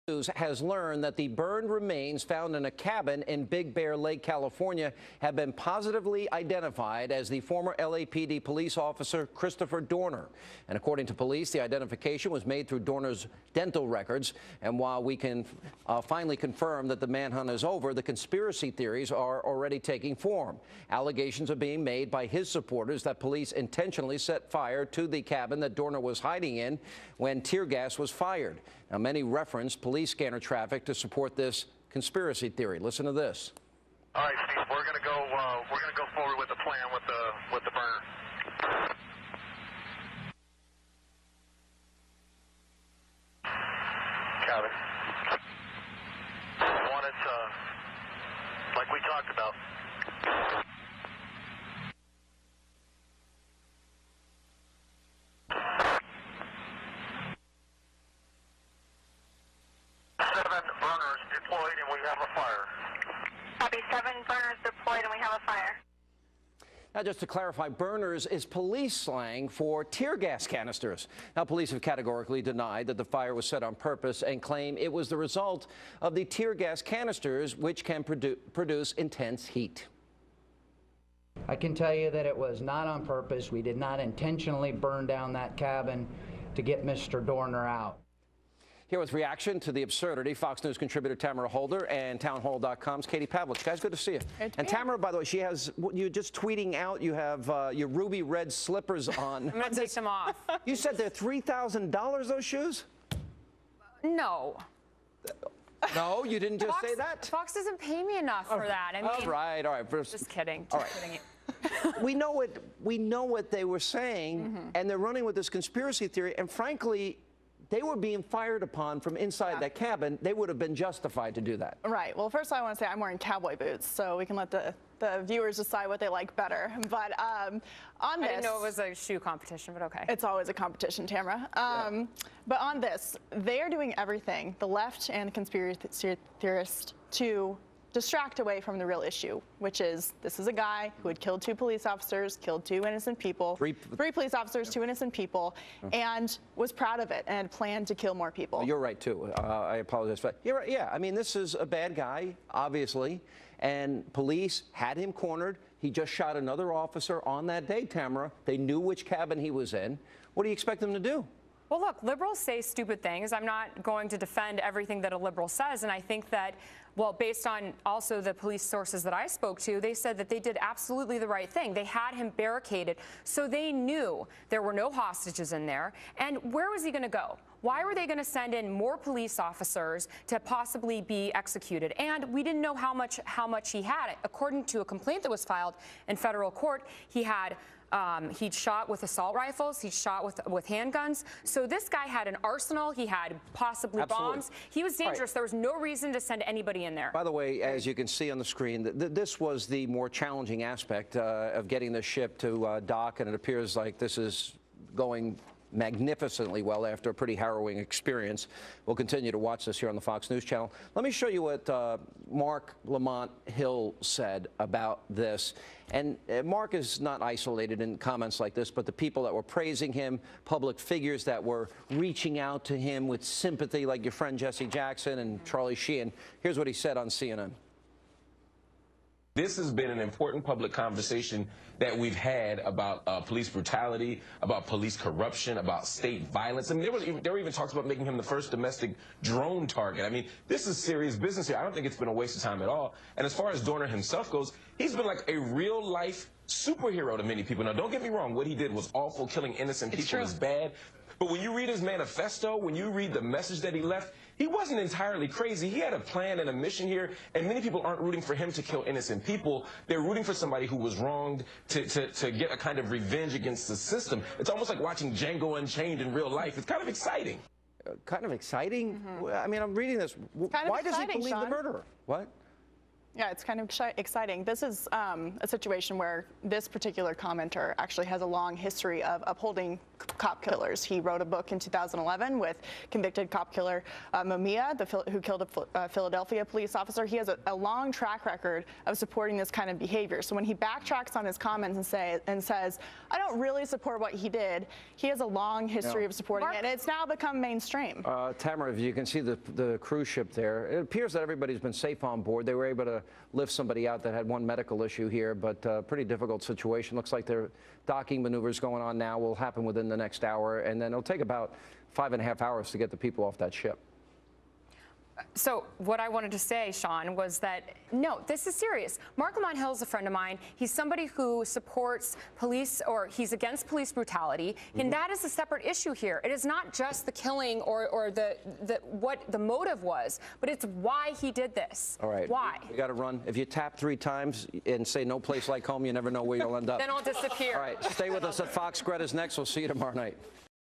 News has learned that the burned remains found in a cabin in Big Bear Lake, California, have been positively identified as the former LAPD police officer Christopher Dorner. And according to police, the identification was made through Dorner's dental records. And while we can finally confirm that the manhunt is over, the conspiracy theories are already taking form. Allegations are being made by his supporters that police intentionally set fire to the cabin that Dorner was hiding in when tear gas was fired. Now, many reference police scanner traffic to support this conspiracy theory. Listen to this. All right, Steve, we're going to go forward with the plan with the burner. Copy. One, it's like we talked about. Copy, 7 burners deployed and we have a fire. Now, just to clarify, burners is police slang for tear gas canisters. Now, police have categorically denied that the fire was set on purpose and claim it was the result of the tear gas canisters, which can produce intense heat. I can tell you that it was not on purpose. We did not intentionally burn down that cabin to get Mr. Dorner out. Here with reaction to the absurdity, Fox News contributor Tamara Holder and townhall.com's Katie Pavlich. Guys, good to see you. And Tamara, by the way, she has, you're just tweeting out, you have your ruby red slippers on. I'm going to take them off. You said they're $3,000, those shoes? No. No, you didn't just say that? Fox doesn't pay me enough for that. I mean, all right. Just kidding. All right. We know what they were saying, and they're running with this conspiracy theory, and frankly, they were being fired upon from inside that cabin. They would have been justified to do that. Right. Well, first I want to say I'm wearing cowboy boots, so we can let the viewers decide what they like better. But on this, I didn't know it was a shoe competition, but okay. It's always a competition, Tamara. But on this, they are doing everything, the left and the conspiracy theorists, to distract away from the real issue, which is this is a guy who had killed 2 police officers, killed 2 innocent people, three police officers, 2 innocent people, and was proud of it and had planned to kill more people. You're right, too. I apologize for that. You're right, yeah. I mean, this is a bad guy, obviously, and police had him cornered. He just shot another officer on that day, Tamara. They knew which cabin he was in. What do you expect them to do? Well, look, liberals say stupid things. I'm not going to defend everything that a liberal says, and I think that, well, based on also the police sources that I spoke to, they said that they did absolutely the right thing. They had him barricaded, so they knew there were no hostages in there. And where was he going to go? Why were they going to send in more police officers to possibly be executed? And we didn't know how much he had. According to a complaint that was filed in federal court, he had he'd shot with assault rifles. He'd shot with handguns. So this guy had an arsenal. He had possibly bombs. He was dangerous. Right. There was no reason to send anybody in there. By the way, as you can see on the screen, this was the more challenging aspect of getting the ship to dock, and it appears like this is going magnificently well after a pretty harrowing experience. We'll continue to watch this here on the Fox News Channel. Let me show you what Mark Lamont Hill said about this. And Mark is not isolated in comments like this, but the people that were praising him, public figures that were reaching out to him with sympathy, like your friend Jesse Jackson and Charlie Sheehan. Here's what he said on CNN. This has been an important public conversation that we've had about police brutality, about police corruption, about state violence. I mean, there were even talks about making him the first domestic drone target. I mean, this is serious business here. I don't think it's been a waste of time at all. And as far as Dorner himself goes, he's been like a real-life superhero to many people. Now, don't get me wrong. What he did was awful. Killing innocent people is bad. But when you read his manifesto, when you read the message that he left, he wasn't entirely crazy. He had a plan and a mission here, and many people aren't rooting for him to kill innocent people. They're rooting for somebody who was wronged to get a kind of revenge against the system. It's almost like watching Django Unchained in real life. It's kind of exciting. Kind of exciting? I mean, I'm reading this. Why does he believe the murderer? What? Yeah, it's kind of exciting. This is a situation where this particular commenter actually has a long history of upholding cop killers. He wrote a book in 2011 with convicted cop killer Mumia, who killed a Philadelphia police officer. He has a long track record of supporting this kind of behavior. So when he backtracks on his comments and says, I don't really support what he did, he has a long history of supporting it, and it's now become mainstream. Tamara, if you can see the cruise ship there, it appears that everybody's been safe on board. They were able to lift somebody out that had one medical issue here, but pretty difficult situation. Looks like their docking maneuvers going on now will happen within the next hour, and then it'll take about 5.5 hours to get the people off that ship. So what I wanted to say, Sean, was that, no, this is serious. Mark Lamont Hill is a friend of mine. He's somebody who supports police, or he's against police brutality, and that is a separate issue here. It is not just the killing or what the motive was, but it's why he did this. All right. Why? We got to run. If you tap 3 times and say no place like home, you never know where you'll end up. Then I'll disappear. All right. Stay with us at Fox. Greta's next. We'll see you tomorrow night.